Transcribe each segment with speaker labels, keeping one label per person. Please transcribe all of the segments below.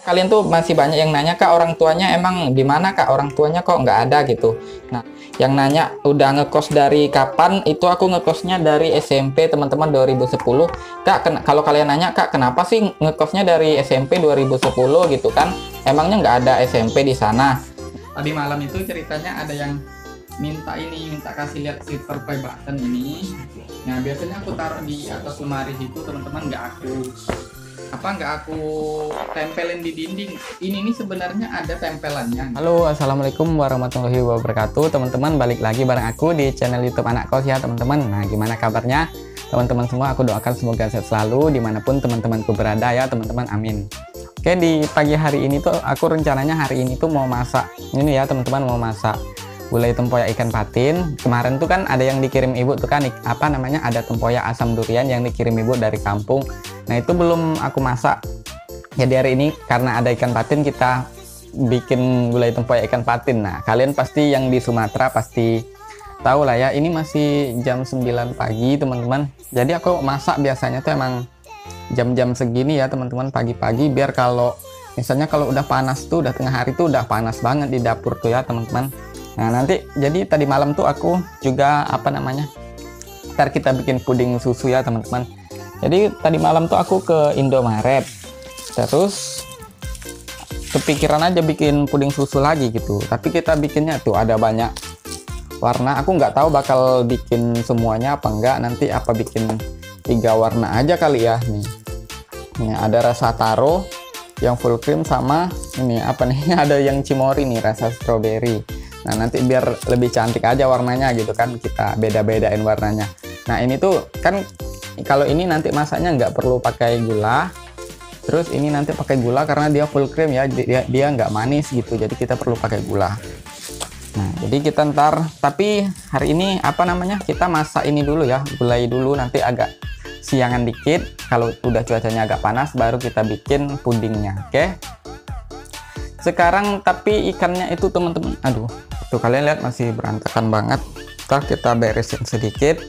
Speaker 1: Kalian tuh masih banyak yang nanya, Kak, orang tuanya emang di mana, Kak? Orang tuanya kok nggak ada gitu. Nah, yang nanya udah ngekos dari kapan? Itu aku ngekosnya dari SMP, teman-teman, 2010. Kak, kalau kalian nanya, Kak, kenapa sih ngekosnya dari SMP 2010 gitu kan? Emangnya nggak ada SMP di sana? Tadi malam itu ceritanya ada yang minta kasih lihat silver play button ini. Nah, biasanya aku taruh di atas lemari itu, teman-teman, nggak aku tempelin di dinding. Ini nih sebenarnya ada tempelannya. Halo, assalamualaikum warahmatullahi wabarakatuh, teman-teman. Balik lagi bareng aku di channel YouTube Anak Kos ya, teman-teman. Nah, gimana kabarnya teman-teman semua? Aku doakan semoga sehat selalu dimanapun teman-temanku berada ya, teman-teman. Amin. Oke, di pagi hari ini tuh aku rencananya hari ini tuh mau masak ini ya, teman-teman, mau masak gulai tempoyak ikan patin. Kemarin tuh kan ada yang dikirim ibu tuh kan, apa namanya, ada tempoyak asam durian yang dikirim ibu dari kampung. Nah, itu belum aku masak. Jadi hari ini karena ada ikan patin, kita bikin gulai tempoyak ikan patin. Nah, kalian pasti yang di Sumatera pasti tahu lah ya, ini masih jam 9 pagi, teman-teman. Jadi aku masak biasanya tuh emang jam-jam segini ya, teman-teman, pagi-pagi, biar kalau misalnya kalau udah panas tuh, udah tengah hari tuh udah panas banget di dapur tuh ya, teman-teman. Nah, nanti jadi tadi malam tuh aku juga apa namanya, ntar kita bikin puding susu ya, teman-teman. Jadi tadi malam tuh aku ke Indomaret, terus kepikiran aja bikin puding susu lagi gitu. Tapi kita bikinnya tuh ada banyak warna, aku nggak tahu bakal bikin semuanya apa enggak, nanti apa bikin 3 warna aja kali ya. Nih ada rasa taro yang full cream, sama ini apa nih ada yang cimori nih, rasa strawberry. Nah, nanti biar lebih cantik aja warnanya gitu kan, kita beda-bedain warnanya. Nah, ini tuh kan kalau ini nanti masaknya nggak perlu pakai gula. Terus ini nanti pakai gula karena dia full cream ya, dia nggak manis gitu, jadi kita perlu pakai gula. Nah, jadi kita ntar, tapi hari ini apa namanya, kita masak ini dulu ya, gulai dulu, nanti agak siangan dikit. Kalau udah cuacanya agak panas baru kita bikin pudingnya. Oke, sekarang tapi ikannya itu, teman-teman, aduh tuh kalian lihat masih berantakan banget. Ntar kita beresin sedikit.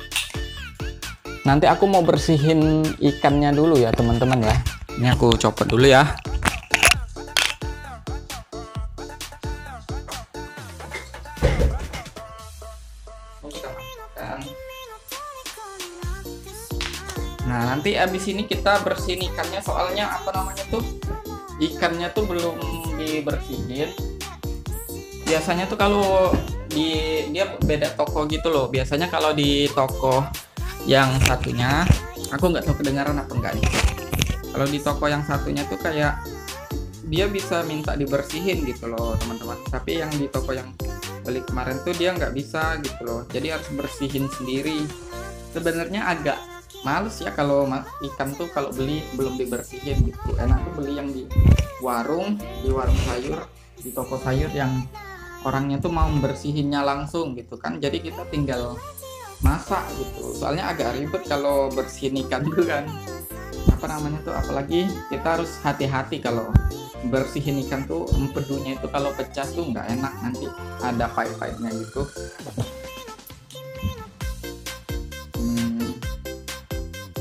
Speaker 1: Nanti aku mau bersihin ikannya dulu ya, teman-teman ya. Ini aku copot dulu ya. Nah, nanti abis ini kita bersihin ikannya, soalnya apa namanya tuh, ikannya tuh belum dibersihin. Biasanya tuh kalau dia beda toko gitu loh. Biasanya kalau di toko yang satunya, aku nggak tahu kedengaran apa enggak nih. Kalau di toko yang satunya tuh kayak dia bisa minta dibersihin gitu loh, teman-teman. Tapi yang di toko yang beli kemarin tuh dia nggak bisa gitu loh. Jadi harus bersihin sendiri. Sebenarnya agak males ya kalau ikan tuh kalau beli belum dibersihin gitu. Enak tuh beli yang di warung sayur, di toko sayur yang orangnya tuh mau membersihinnya langsung gitu kan. Jadi kita tinggal masak gitu. Soalnya agak ribet kalau bersihin ikan tuh kan, apa namanya tuh, apalagi kita harus hati-hati kalau bersihin ikan tuh, empedunya itu kalau pecah tuh nggak enak, nanti ada pahit-pahitnya gitu.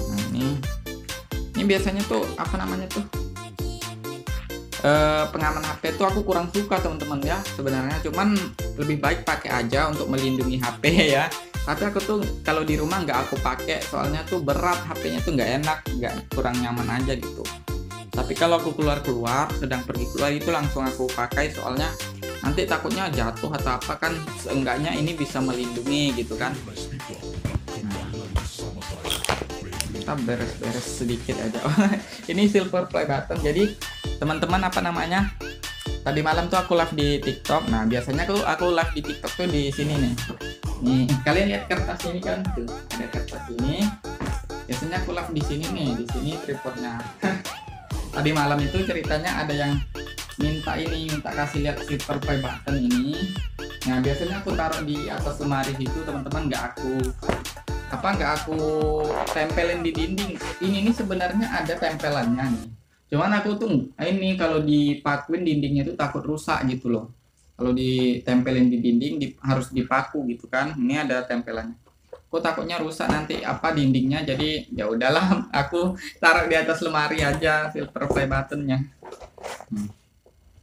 Speaker 1: Nah, ini biasanya tuh apa namanya tuh, pengaman HP tuh aku kurang suka, teman-teman ya sebenarnya, cuman lebih baik pakai aja untuk melindungi HP ya. Tapi aku tuh kalau di rumah nggak aku pakai, soalnya tuh berat, HP-nya tuh nggak enak, kurang nyaman aja gitu. Tapi kalau aku sedang pergi keluar itu langsung aku pakai, soalnya nanti takutnya jatuh atau apa kan, seenggaknya ini bisa melindungi gitu kan. Nah, kita beres-beres sedikit aja. Ini silver play button. Jadi teman-teman apa namanya, tadi malam tuh aku live di TikTok. Nah, biasanya aku live di TikTok tuh di sini nih. Nih, kalian lihat kertas ini kan, tuh ada kertas ini. Biasanya aku live di sini nih, di sini tripodnya. Tadi malam itu ceritanya ada yang minta kasih lihat silver play button ini. Nah, biasanya aku taruh di atas lemari itu, teman-teman, nggak aku tempelin di dinding. Ini nih sebenarnya ada tempelannya nih. Cuman aku tuh ini kalau dipakuin dindingnya itu takut rusak gitu loh. Kalau ditempelin di dinding harus dipaku gitu kan. Ini ada tempelannya. Aku takutnya rusak nanti apa dindingnya, jadi ya udahlah aku taruh di atas lemari aja silver play buttonnya.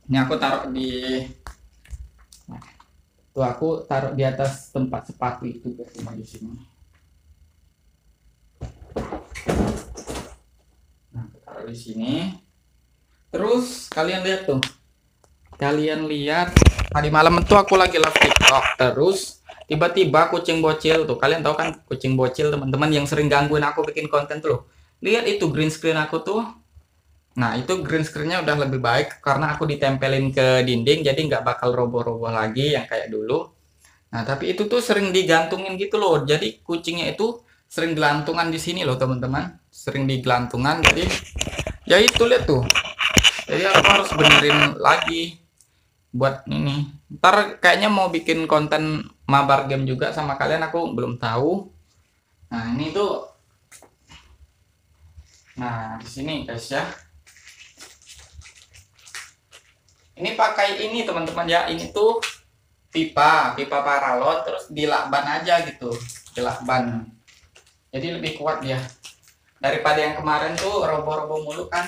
Speaker 1: Ini aku taruh di, tuh aku taruh di atas tempat sepatu itu biasanya di sini. Nah, taruh di sini. Terus kalian lihat tuh, tadi malam itu aku lagi live TikTok, terus tiba-tiba kucing bocil tuh, kalian tahu kan kucing bocil teman-teman yang sering gangguin aku bikin konten tuh loh. Lihat itu green screen aku tuh. Nah itu green screennya udah lebih baik karena aku ditempelin ke dinding, jadi nggak bakal roboh-roboh lagi yang kayak dulu. Nah tapi itu tuh sering digantungin gitu loh, jadi kucingnya itu sering gelantungan di sini loh teman-teman, sering digelantungan. Jadi ya itu lihat tuh, jadi aku harus benerin lagi buat ini. Ntar kayaknya mau bikin konten mabar game juga sama kalian, aku belum tahu. Nah ini tuh, nah di sini guys ya, ini pakai ini teman-teman ya, ini tuh pipa paralon, terus dilakban aja gitu, dilakban, jadi lebih kuat dia daripada yang kemarin tuh roboh-roboh mulu kan.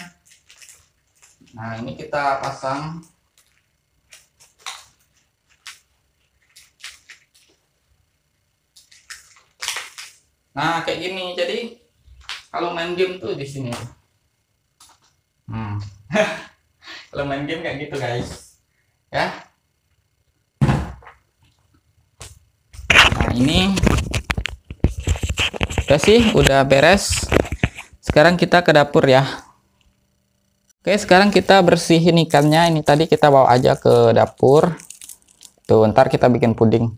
Speaker 1: Nah ini kita pasang. Nah kayak gini, jadi kalau main game tuh di sini. Kalau main game kayak gitu guys, ya. Nah ini udah sih, udah beres. Sekarang kita ke dapur ya. Oke, sekarang kita bersihin ikannya. Ini tadi kita bawa aja ke dapur. Tuh, ntar kita bikin puding.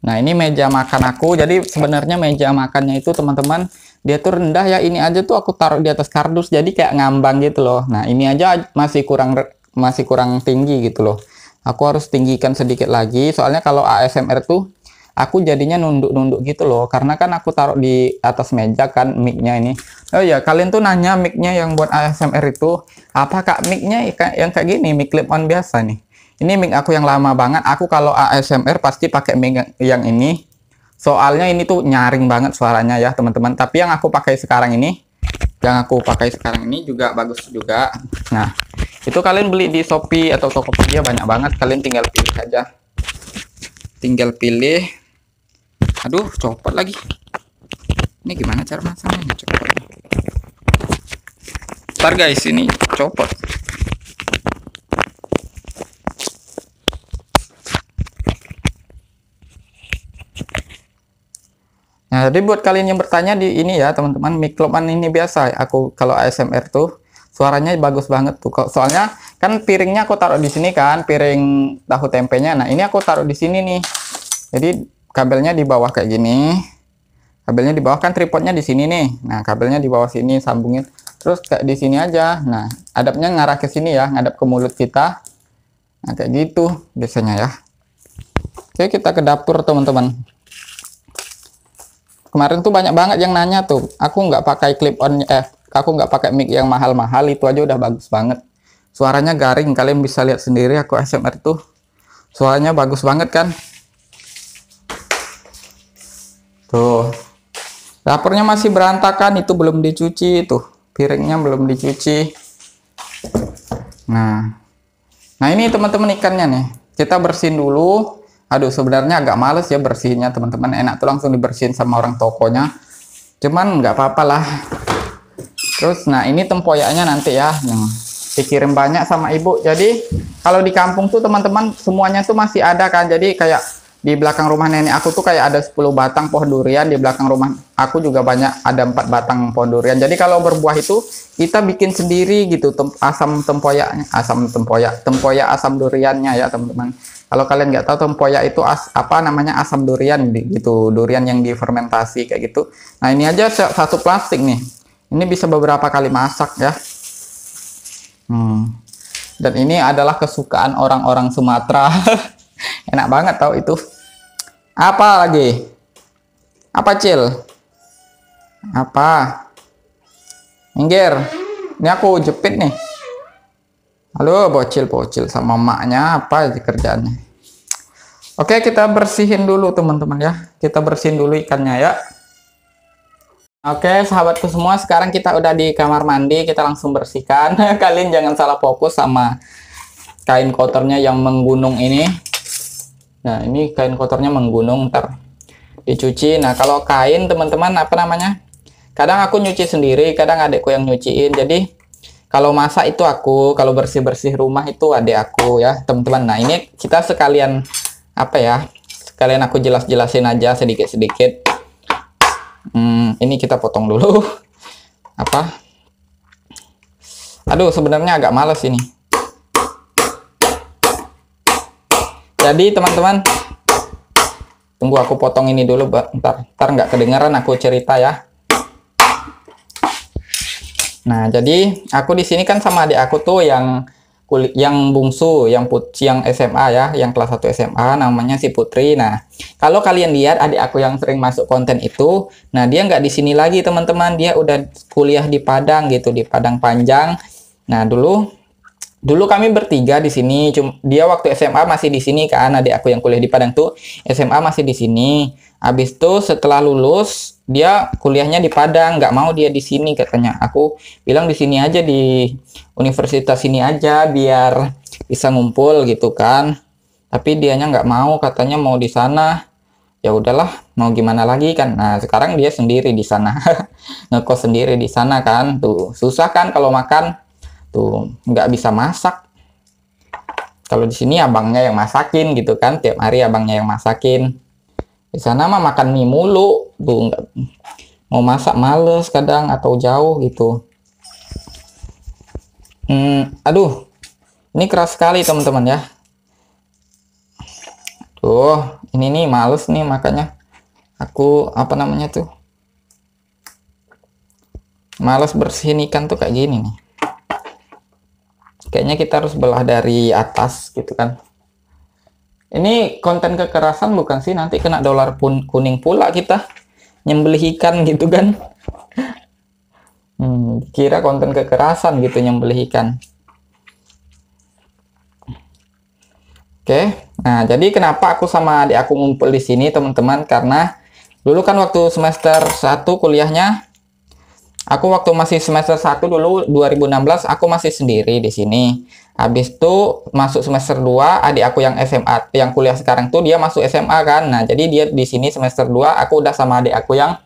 Speaker 1: Nah ini meja makan aku. Jadi sebenarnya meja makannya itu teman-teman, dia tuh rendah ya. Ini aja tuh aku taruh di atas kardus, jadi kayak ngambang gitu loh. Nah ini aja masih kurang tinggi gitu loh. Aku harus tinggikan sedikit lagi, soalnya kalau ASMR tuh aku jadinya nunduk-nunduk gitu loh, karena kan aku taruh di atas meja kan mic-nya ini. Oh ya, kalian tuh nanya mic-nya yang buat ASMR itu apa kak? Mic-nya yang kayak gini, mic clip on biasa nih. Ini mic aku yang lama banget. Aku kalau ASMR pasti pakai mic yang ini. Soalnya ini tuh nyaring banget suaranya ya teman-teman. Tapi yang aku pakai sekarang ini, juga bagus juga. Nah, itu kalian beli di Shopee atau Tokopedia banyak banget. Kalian tinggal pilih aja. Tinggal pilih. Aduh, copot lagi. Ini gimana cara masangnya? Copot. Ntar guys, ini copot. Nah, jadi buat kalian yang bertanya di ini ya teman-teman, mic Clubman ini biasa. Aku kalau ASMR tuh suaranya bagus banget tuh. Soalnya kan piringnya aku taruh di sini kan, piring tahu tempenya. Nah ini aku taruh di sini nih. Jadi kabelnya di bawah kayak gini. Kabelnya di bawah kan, tripodnya di sini nih. Nah kabelnya di bawah sini sambungin. Terus kayak di sini aja. Nah adapnya ngarah ke sini ya, ngadap ke mulut kita. Nah kayak gitu biasanya ya. Oke, kita ke dapur teman-teman. Kemarin tuh banyak banget yang nanya tuh, aku nggak pakai clip on, aku nggak pakai mic yang mahal-mahal, itu aja udah bagus banget. Suaranya garing, kalian bisa lihat sendiri aku ASMR tuh, suaranya bagus banget kan. Tuh, dapurnya masih berantakan, itu belum dicuci, tuh piringnya belum dicuci. Nah ini teman-teman ikannya nih, kita bersihin dulu. Aduh, sebenarnya agak males ya bersihnya teman-teman. Enak tuh langsung dibersihin sama orang tokonya. Cuman nggak apa-apa lah. Terus, nah ini tempoyaknya nanti ya. Dikirim banyak sama ibu. Jadi kalau di kampung tuh teman-teman semuanya tuh masih ada kan. Jadi kayak di belakang rumah nenek aku tuh kayak ada 10 batang pohon durian. Di belakang rumah aku juga banyak, ada 4 batang pohon durian. Jadi kalau berbuah itu kita bikin sendiri gitu. Tempoyak asam duriannya ya teman-teman. Kalau kalian nggak tahu, tempoyak itu apa namanya, asam durian gitu, durian yang difermentasi kayak gitu. Nah ini aja satu plastik nih, ini bisa beberapa kali masak ya. Dan ini adalah kesukaan orang-orang Sumatera. Enak banget tau itu. Apa lagi? Apa Cil? Apa? Minggir. Ini aku jepit nih. Halo bocil sama emaknya, apa kerjaannya. Oke, kita bersihin dulu teman-teman ya. Kita bersihin dulu ikannya ya. Oke, sahabatku semua, sekarang kita udah di kamar mandi, kita langsung bersihkan. Kalian jangan salah fokus sama kain kotornya yang menggunung ini. Nah, ini kain kotornya menggunung, ntar dicuci. Nah, kalau kain teman-teman apa namanya? Kadang aku nyuci sendiri, kadang adekku yang nyuciin. Jadi kalau masak itu aku, kalau bersih-bersih rumah itu adek aku ya, teman-teman. Nah, ini kita sekalian apa ya? Sekalian aku jelas-jelasin aja sedikit-sedikit. Ini kita potong dulu. Apa? Aduh, sebenarnya agak males ini. Jadi teman-teman, tunggu aku potong ini dulu, ntar nggak kedengaran aku cerita ya. Nah, jadi aku di sini kan sama adik aku tuh yang bungsu, yang SMA ya, yang kelas 1 SMA, namanya si Putri. Nah, kalau kalian lihat adik aku yang sering masuk konten itu, nah dia nggak di sini lagi teman-teman, dia udah kuliah di Padang gitu, di Padang Panjang. Nah, dulu kami bertiga di sini. Dia waktu SMA masih di sini kan, adik aku yang kuliah di Padang tuh SMA masih di sini. Habis itu setelah lulus dia kuliahnya di Padang, nggak mau dia di sini katanya. Aku bilang di sini aja, di universitas sini aja biar bisa ngumpul gitu kan. Tapi dianya nggak mau, katanya mau di sana. Ya udahlah, mau gimana lagi kan. Nah, sekarang dia sendiri di sana. Ngekos sendiri di sana kan. Tuh, susah kan kalau makan. Tuh, nggak bisa masak. Kalau di sini abangnya yang masakin gitu kan. Tiap hari abangnya yang masakin. Di sana mah makan mie mulu. Tuh, nggak mau masak males kadang atau jauh gitu. Aduh, ini keras sekali teman-teman ya. Tuh, ini nih males nih, makanya aku apa namanya tuh, males bersihin ikan tuh kayak gini nih. Kayaknya kita harus belah dari atas gitu kan. Ini konten kekerasan bukan sih? Nanti kena dolar pun kuning pula kita nyembelih ikan gitu kan. Kira konten kekerasan gitu nyembelih ikan. Oke, nah jadi kenapa aku sama adik aku ngumpul di sini teman-teman? Karena dulu kan waktu semester 1 kuliahnya, aku waktu masih semester 1 dulu 2016 aku masih sendiri di sini. Habis itu masuk semester 2, adik aku yang SMA, yang kuliah sekarang tuh dia masuk SMA kan. Nah, jadi dia di sini semester 2, aku udah sama adik aku yang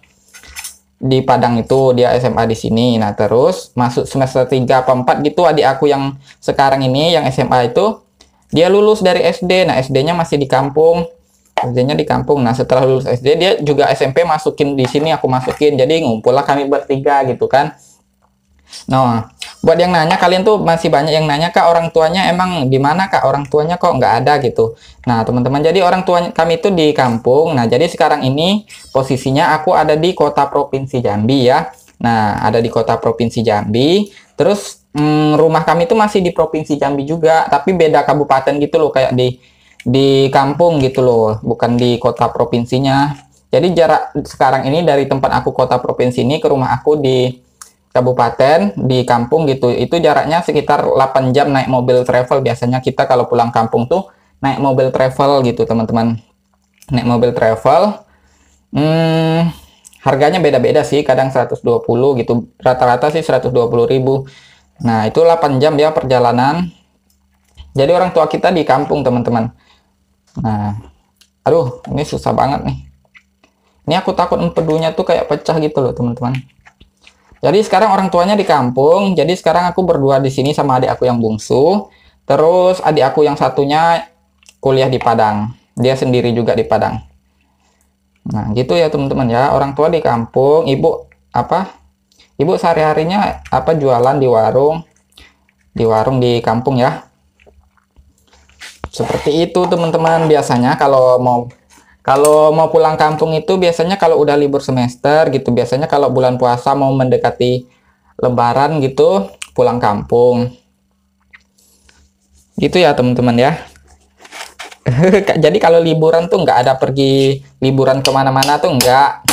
Speaker 1: di Padang itu, dia SMA di sini. Nah, terus masuk semester 3 apa 4 gitu, adik aku yang sekarang ini yang SMA itu dia lulus dari SD. Nah, SD-nya masih di kampung. SD-nya di kampung. Nah, setelah lulus SD dia juga SMP masukin di sini, aku masukin. Jadi ngumpul lah kami bertiga gitu kan. Nah, buat yang nanya, kalian tuh masih banyak yang nanya, Kak, orang tuanya emang di mana, Kak? Orang tuanya kok nggak ada gitu. Nah, teman-teman, jadi orang tua kami itu di kampung. Nah, jadi sekarang ini posisinya aku ada di kota provinsi Jambi ya. Nah, ada di kota provinsi Jambi. Terus rumah kami itu masih di provinsi Jambi juga, tapi beda kabupaten gitu loh, kayak di kampung gitu loh, bukan di kota provinsinya. Jadi jarak sekarang ini dari tempat aku kota provinsi ini ke rumah aku di kabupaten di kampung gitu, itu jaraknya sekitar 8 jam naik mobil travel. Biasanya kita kalau pulang kampung tuh naik mobil travel gitu teman-teman, naik mobil travel. Harganya beda-beda sih, kadang 120 gitu, rata-rata sih 120.000. Nah, itu 8 jam ya perjalanan. Jadi orang tua kita di kampung teman-teman. Nah, aduh, ini susah banget nih. Ini aku takut empedunya tuh kayak pecah gitu loh teman-teman. Jadi sekarang orang tuanya di kampung, jadi sekarang aku berdua di sini sama adik aku yang bungsu. Terus adik aku yang satunya kuliah di Padang, dia sendiri juga di Padang. Nah gitu ya teman-teman ya, orang tua di kampung, ibu apa? Ibu sehari-harinya apa, jualan di warung di kampung ya. Seperti itu teman-teman. Biasanya kalau mau pulang kampung itu biasanya kalau udah libur semester gitu, biasanya kalau bulan puasa mau mendekati lebaran gitu pulang kampung. Gitu ya teman-teman ya. Jadi kalau liburan tuh nggak ada pergi liburan kemana-mana tuh nggak.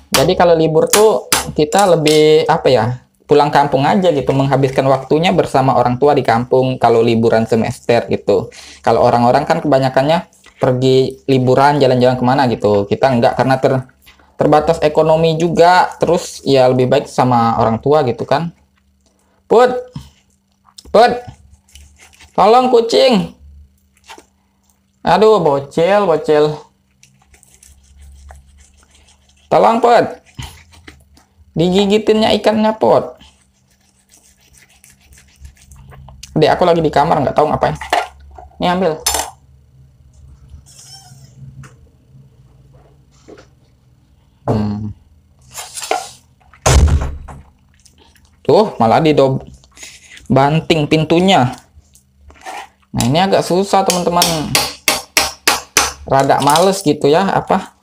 Speaker 1: Jadi kalau libur tuh kita lebih apa ya, pulang kampung aja gitu, menghabiskan waktunya bersama orang tua di kampung kalau liburan semester gitu. Kalau orang-orang kan kebanyakannya pergi liburan jalan-jalan kemana gitu, kita enggak, karena terbatas ekonomi juga, terus ya lebih baik sama orang tua gitu kan. Put, tolong kucing. Aduh, bocil. Tolong Put, digigitinnya ikannya Put. Dek, aku lagi di kamar nggak tahu ngapain. Ini ambil. Tuh, malah banting pintunya. Nah, ini agak susah teman-teman. Rada males gitu ya, apa?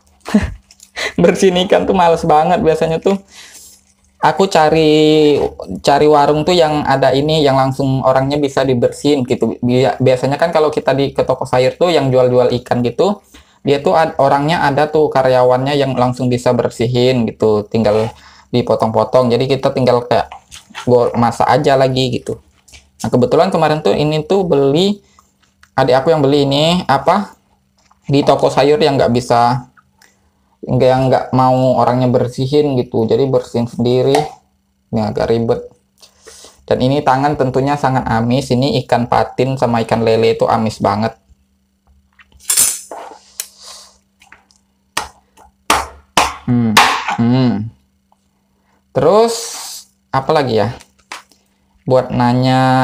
Speaker 1: Bersihin ikan tuh males banget biasanya tuh. Aku cari warung tuh yang ada ini, yang langsung orangnya bisa dibersihin gitu. Biasanya kan kalau kita ke toko sayur tuh yang jual-jual ikan gitu, dia tuh orangnya ada tuh karyawannya yang langsung bisa bersihin gitu, tinggal dipotong-potong. Jadi kita tinggal kayak masak aja lagi gitu. Nah, kebetulan kemarin tuh ini tuh adik aku yang beli ini apa di toko sayur yang nggak mau orangnya bersihin gitu, jadi bersihin sendiri. Ini agak ribet. Dan ini tangan tentunya sangat amis. Ini ikan patin sama ikan lele itu amis banget. Terus apa lagi ya? Buat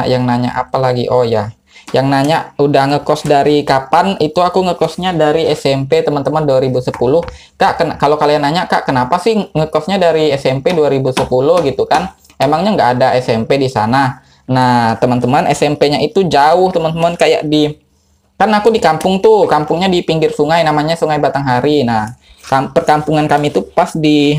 Speaker 1: yang nanya apa lagi? Oh ya, yang nanya udah ngekos dari kapan? Itu aku ngekosnya dari SMP teman-teman, 2010. Kak, kalau kalian nanya, Kak, kenapa sih ngekosnya dari SMP 2010 gitu kan? Emangnya nggak ada SMP di sana? Nah, teman-teman, SMP-nya itu jauh teman-teman, kayak kan aku di kampung tuh, kampungnya di pinggir sungai, namanya Sungai Batanghari. Nah, perkampungan kami itu pas di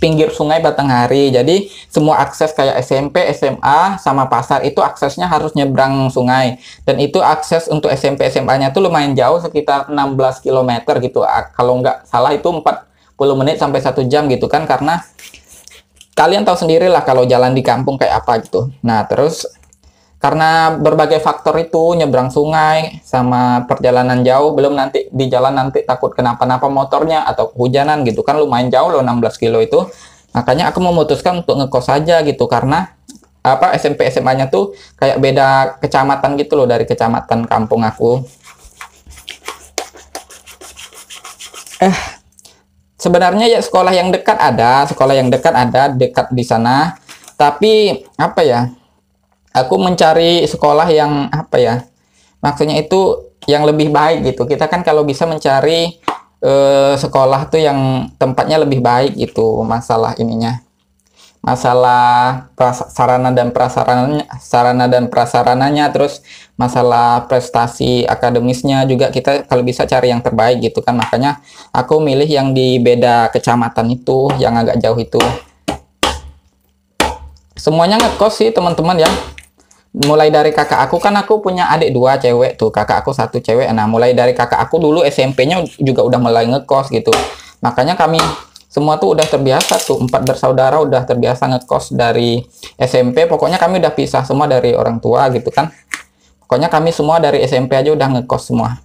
Speaker 1: pinggir Sungai Batanghari. Jadi semua akses kayak SMP, SMA sama pasar itu aksesnya harus nyebrang sungai. Dan itu akses untuk SMP SMA-nya tuh lumayan jauh, sekitar 16 km gitu. Kalau nggak salah itu 40 menit sampai 1 jam gitu kan, karena kalian tahu sendiri lah kalau jalan di kampung kayak apa gitu. Nah, terus karena berbagai faktor itu, nyebrang sungai sama perjalanan jauh, belum nanti di jalan nanti takut kenapa-napa motornya atau kehujanan gitu kan, lumayan jauh loh 16 kilo itu. Makanya aku memutuskan untuk ngekos aja gitu, karena apa, SMP SMA-nya tuh kayak beda kecamatan gitu loh dari kecamatan kampung aku. Sebenarnya ya sekolah yang dekat ada dekat di sana. Tapi apa ya? Aku mencari sekolah yang apa ya, maksudnya itu yang lebih baik gitu. Kita kan kalau bisa mencari sekolah tuh yang tempatnya lebih baik gitu, masalah sarana dan prasarananya, terus masalah prestasi akademisnya juga kita kalau bisa cari yang terbaik gitu kan. Makanya aku milih yang di beda kecamatan itu, yang agak jauh itu. Semuanya ngekos sih teman-teman ya. Mulai dari kakak aku, kan aku punya adik 2 cewek tuh, kakak aku 1 cewek. Nah, mulai dari kakak aku dulu SMP-nya juga udah mulai ngekos gitu. Makanya kami semua tuh udah terbiasa tuh, 4 bersaudara udah terbiasa ngekos dari SMP. Pokoknya kami udah pisah semua dari orang tua gitu kan. Pokoknya kami semua dari SMP aja udah ngekos semua.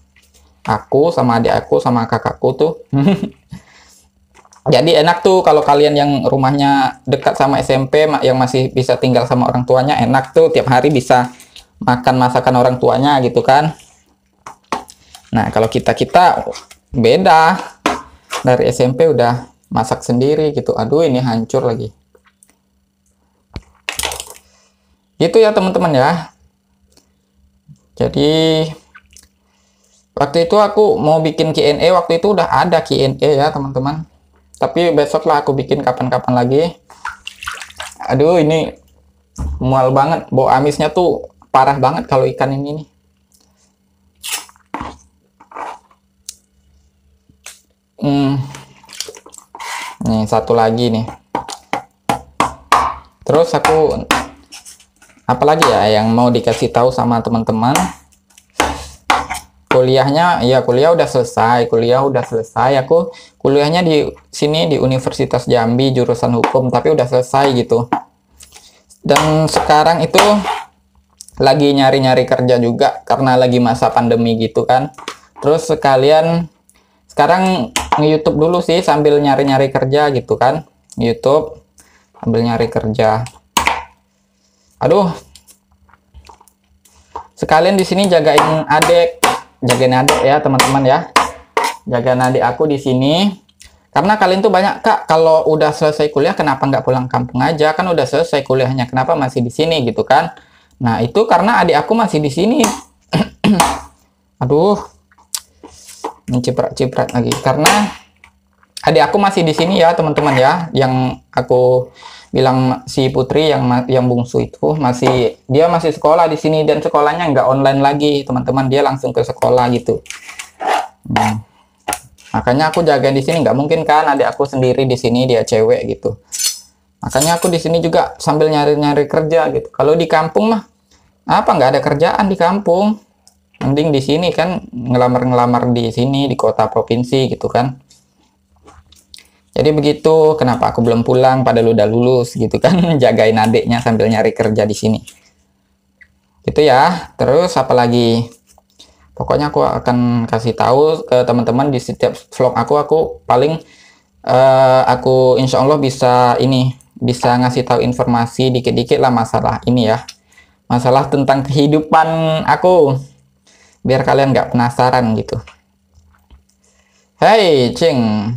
Speaker 1: Aku sama adik aku sama kakakku tuh. Jadi enak tuh kalau kalian yang rumahnya dekat sama SMP, yang masih bisa tinggal sama orang tuanya, enak tuh tiap hari bisa makan masakan orang tuanya gitu kan. Nah, kalau kita beda, dari SMP udah masak sendiri gitu. Aduh, ini hancur lagi. Gitu ya teman-teman ya. Jadi waktu itu aku mau bikin Q&A, waktu itu udah ada Q&A ya teman-teman. Tapi besok lah aku bikin kapan-kapan lagi. Aduh, ini mual banget. Bau amisnya tuh parah banget kalau ikan ini nih. Nih, satu lagi nih. Terus aku apalagi ya yang mau dikasih tahu sama teman-teman. Kuliahnya, ya kuliah udah selesai. Aku kuliahnya di sini di Universitas Jambi, jurusan hukum, tapi udah selesai gitu. Dan sekarang itu lagi nyari-nyari kerja juga karena lagi masa pandemi gitu kan. Terus sekarang nge-YouTube dulu sih sambil nyari-nyari kerja gitu kan. YouTube sambil nyari kerja. Aduh. Sekalian di sini jagain adik ya teman-teman ya. Jagain adik aku di sini. Karena kalian tuh banyak, Kak, kalau udah selesai kuliah kenapa nggak pulang kampung aja? Kan udah selesai kuliahnya, kenapa masih di sini gitu kan? Nah, itu karena adik aku masih di sini. Aduh. Menciprat-ciprat lagi. Karena adik aku masih di sini ya, teman-teman ya. Yang aku bilang si Putri yang bungsu itu dia masih sekolah di sini, dan sekolahnya nggak online lagi, teman-teman. Dia langsung ke sekolah gitu. Makanya aku jagain di sini, nggak mungkin kan adik aku sendiri di sini, dia cewek gitu. Makanya aku di sini juga sambil nyari-nyari kerja gitu. Kalau di kampung mah apa, nggak ada kerjaan di kampung. Mending di sini kan ngelamar-ngelamar di sini di kota provinsi gitu kan. Jadi begitu, kenapa aku belum pulang padahal udah lulus gitu kan. Jagain adiknya sambil nyari kerja di sini. Gitu ya. Terus apalagi? Pokoknya aku akan kasih tahu ke teman-teman di setiap vlog aku paling aku insya Allah bisa ngasih tahu informasi dikit-dikit lah masalah ini ya. Masalah tentang kehidupan aku. Biar kalian nggak penasaran gitu. Hei, Cing.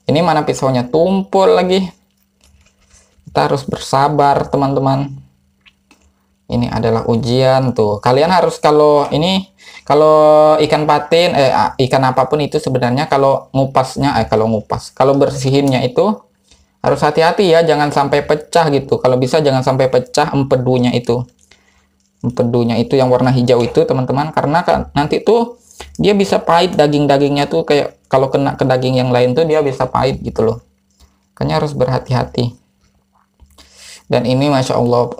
Speaker 1: Ini mana pisaunya tumpul lagi. Kita harus bersabar, teman-teman. Ini adalah ujian tuh. Kalian harus kalau ikan patin, ikan apapun itu sebenarnya kalau bersihinnya itu harus hati-hati ya, jangan sampai pecah gitu. Kalau bisa jangan sampai pecah empedunya itu. Empedunya itu yang warna hijau itu, teman-teman, karena kan nanti tuh dia bisa pahit, daging-dagingnya tuh kayak kalau kena ke daging yang lain tuh dia bisa pahit gitu loh. Makanya harus berhati-hati. Dan ini Masya Allah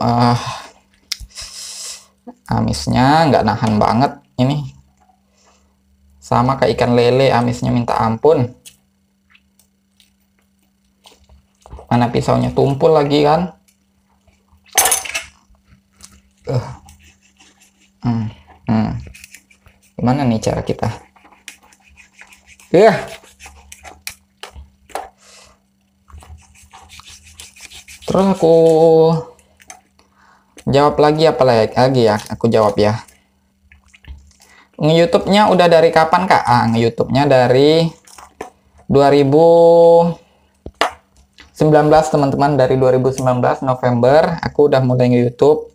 Speaker 1: amisnya nggak nahan banget ini. Sama kayak ikan lele, amisnya minta ampun. Mana pisaunya tumpul lagi kan. Gimana nih cara kita? Terus aku jawab lagi apa lagi ya? Aku jawab ya. Nge-YouTube-nya udah dari kapan, Kak? Nge-YouTube-nya dari 2019, teman-teman. Dari 2019 November aku udah mulai nge-YouTube.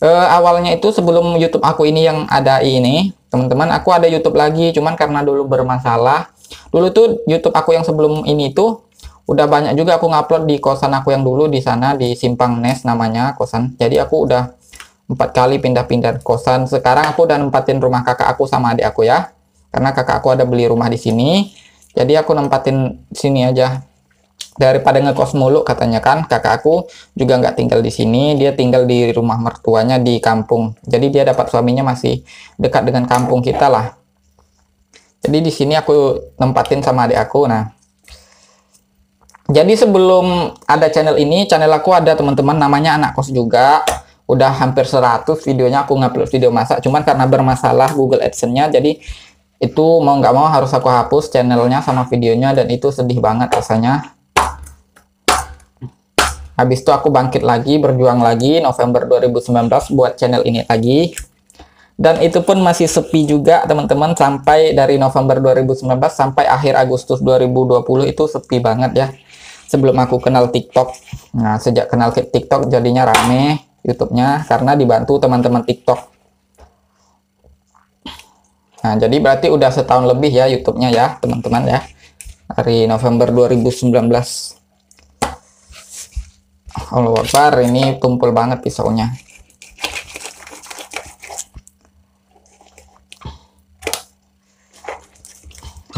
Speaker 1: Awalnya itu sebelum YouTube aku ini yang ada ini, teman-teman, aku ada YouTube lagi, cuman karena dulu bermasalah. Dulu tuh YouTube aku yang sebelum ini tuh udah banyak juga aku ngupload di kosan aku yang dulu di sana di Simpang Nes namanya kosan. Jadi aku udah 4 kali pindah-pindah kosan. Sekarang aku udah nempatin rumah kakak aku sama adik aku ya. Karena kakak aku ada beli rumah di sini. Jadi aku nempatin sini aja. Daripada ngekos mulu katanya kan, kakak aku juga nggak tinggal di sini, dia tinggal di rumah mertuanya di kampung. Jadi dia dapat suaminya masih dekat dengan kampung kita lah. Jadi di sini aku nempatin sama adik aku. Nah, jadi sebelum ada channel ini, channel aku ada teman-teman namanya Anak Kos juga. Udah hampir 100 videonya aku ngupload video masak, cuman karena bermasalah Google AdSense-nya, jadi itu mau nggak mau harus aku hapus channelnya sama videonya, dan itu sedih banget rasanya. Habis itu aku bangkit lagi, berjuang lagi November 2019 buat channel ini lagi. Dan itu pun masih sepi juga teman-teman, sampai dari November 2019 sampai akhir Agustus 2020 itu sepi banget ya. Sebelum aku kenal TikTok. Nah, sejak kenal TikTok jadinya rame YouTube-nya karena dibantu teman-teman TikTok. Nah, jadi berarti udah setahun lebih ya YouTube-nya ya, teman-teman ya. Dari November 2019. Allahu Akbar, ini tumpul banget pisaunya.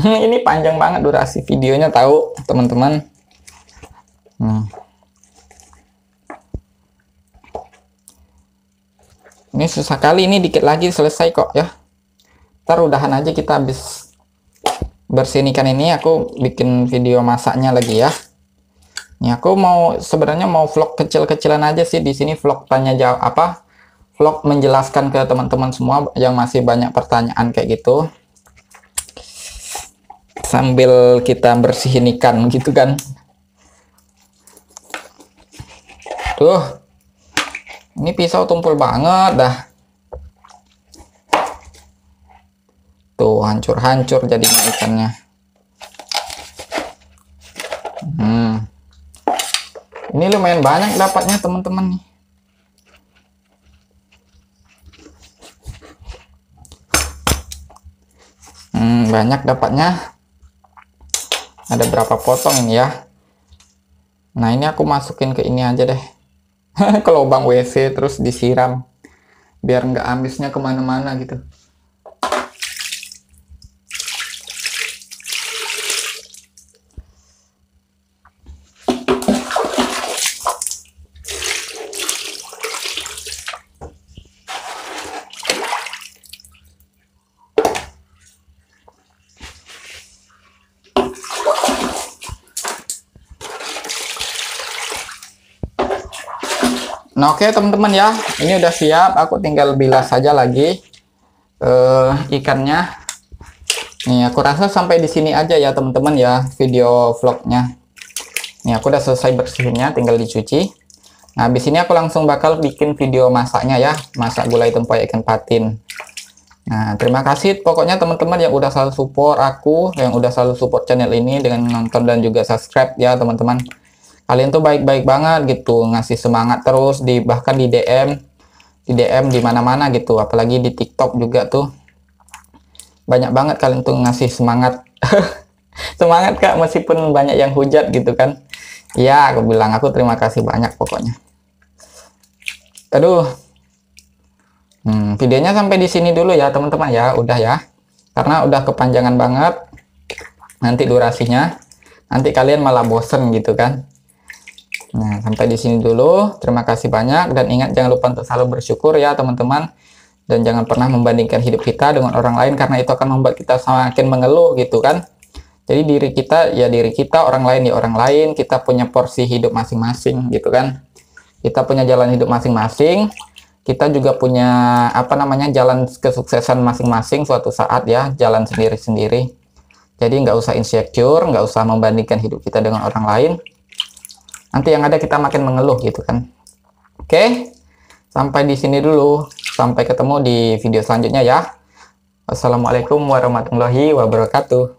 Speaker 1: Ini panjang banget durasi videonya tahu, teman-teman. Ini susah kali, ini dikit lagi selesai kok ya. Ntar udahan aja kita habis bersihin ikan ini, aku bikin video masaknya lagi ya. Ini aku sebenarnya mau vlog kecil-kecilan aja sih di sini, vlog tanya jawab vlog menjelaskan ke teman-teman semua yang masih banyak pertanyaan kayak gitu. sambil kita bersihin ikan gitu kan. Tuh, ini pisau tumpul banget dah. Tuh, hancur-hancur jadinya ikannya. Ini lumayan banyak dapatnya teman-teman nih. Banyak dapatnya. Ada berapa potong ini ya. Nah, ini aku masukin ke ini aja deh. Ke lubang WC terus disiram. Biar nggak amisnya kemana-mana gitu. Nah, oke teman-teman ya, ini udah siap. Aku tinggal bilas saja lagi ikannya. Nih, aku rasa sampai di sini aja ya teman-teman ya video vlognya. Nih, aku udah selesai bersihinnya, tinggal dicuci. Nah, habis ini aku langsung bakal bikin video masaknya ya, masak gulai tempoyak ikan patin. Nah, terima kasih pokoknya teman-teman yang udah selalu support aku, yang udah selalu support channel ini dengan nonton dan juga subscribe ya teman-teman. Kalian tuh baik-baik banget gitu, ngasih semangat terus bahkan di DM di mana-mana gitu, apalagi di TikTok juga tuh. Banyak banget kalian tuh ngasih semangat. Semangat Kak, meskipun banyak yang hujat gitu kan. Ya, aku bilang aku terima kasih banyak pokoknya. Aduh. Videonya sampai di sini dulu ya teman-teman ya, udah ya. Karena udah kepanjangan banget nanti durasinya. Nanti kalian malah bosen gitu kan. Nah, sampai di sini dulu. Terima kasih banyak dan ingat jangan lupa untuk selalu bersyukur ya teman-teman. Dan jangan pernah membandingkan hidup kita dengan orang lain karena itu akan membuat kita semakin mengeluh gitu kan. Jadi diri kita ya diri kita, orang lain ya orang lain. Kita punya porsi hidup masing-masing gitu kan. Kita punya jalan hidup masing-masing. Kita juga punya jalan kesuksesan masing-masing suatu saat ya, jalan sendiri-sendiri. Jadi nggak usah insecure, nggak usah membandingkan hidup kita dengan orang lain. Nanti yang ada kita makin mengeluh gitu kan. Oke, sampai di sini dulu. Sampai ketemu di video selanjutnya ya. Wassalamualaikum warahmatullahi wabarakatuh.